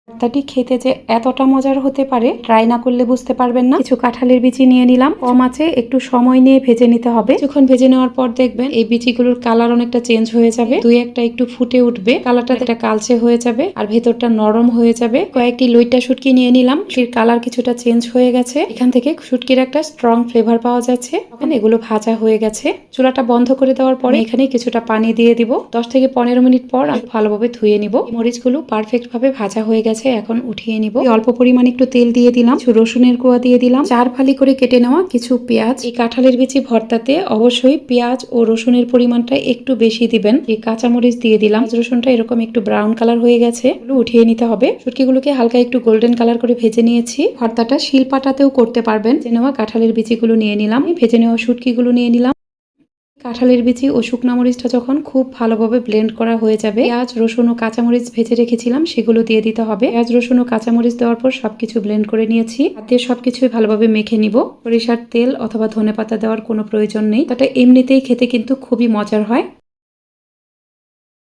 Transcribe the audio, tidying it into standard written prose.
ভর্তাটি খেতে যে এতটা মজার হতে পারে ট্রাই না করলে বুঝতে পারবেন না। কিছু কাঁঠালের বিচি নিয়ে নিলাম, কম আছে একটু সময় নিয়ে ভেজে নিতে হবে। কিছুক্ষণ ভেজে নেওয়ার পর দেখবেন এই বিচিগুলোর কালার অনেকটা চেঞ্জ হয়ে যাবে, দুই একটা একটু ফুটে উঠবে, কালারটা একটা কালচে হয়ে যাবে আর ভেতরটা নরম হয়ে যাবে। কয়েকটি লইট্টা শুটকি নিয়ে নিলাম, এর কালার কিছুটা চেঞ্জ হয়ে গেছে, এখান থেকে শুটকির একটা স্ট্রং ফ্লেভার পাওয়া যাচ্ছে। এখন এগুলো ভাজা হয়ে গেছে, চুলাটা বন্ধ করে দেওয়ার পরে এখানে কিছুটা পানি দিয়ে দিব। 10 থেকে 15 মিনিট পর আমি ভালোভাবে ধুয়ে নিব। মরিচগুলো পারফেক্ট ভাবে ভাজা হয়ে গেছে, এখন উঠিয়ে নিব। অল্প পরিমাণে একটু তেল দিয়ে দিলাম, কিছু রসুনের কোয়া দিয়ে দিলাম, 4 ফালি করে কেটে নেওয়া কিছু পেঁয়াজ। এই কাঁঠালের বিচি ভর্তাতে অবশ্যই পেঁয়াজ ও রসুনের পরিমাণটা একটু বেশি দিবেন। এই কাঁচামরিচ দিয়ে দিলাম, রসুনটা এরকম একটু ব্রাউন কালার হয়ে গেছে, উঠিয়ে নিতে হবে। শুটকিগুলোকে হালকা একটু গোল্ডেন কালার করে ভেজে নিয়েছি। ভর্তাটা শিলপাটাতেও করতে পারবেন। ভেজে নেওয়া কাঁঠালের বিচিগুলো নিয়ে নিলাম, ভেজে নেওয়া শুটকিগুলো নিয়ে নিলাম। কাঁঠালের বিচি ও শুকনা মরিচটা যখন খুব ভালোভাবে ব্লেন্ড করা হয়ে যাবে, পেঁয়াজ রসুন ও কাঁচামরিচ ভেজে রেখেছিলাম সেগুলো দিয়ে দিতে হবে। পেঁয়াজ রসুন ও কাঁচামরিচ দেওয়ার পর সবকিছু ব্লেন্ড করে নিয়েছি, হাত দিয়ে সবকিছুই ভালোভাবে মেখে নিব। সরিষার তেল অথবা ধনেপাতা দেওয়ার কোনো প্রয়োজন নেই, তাটা এমনিতেই খেতে কিন্তু খুবই মজার হয়।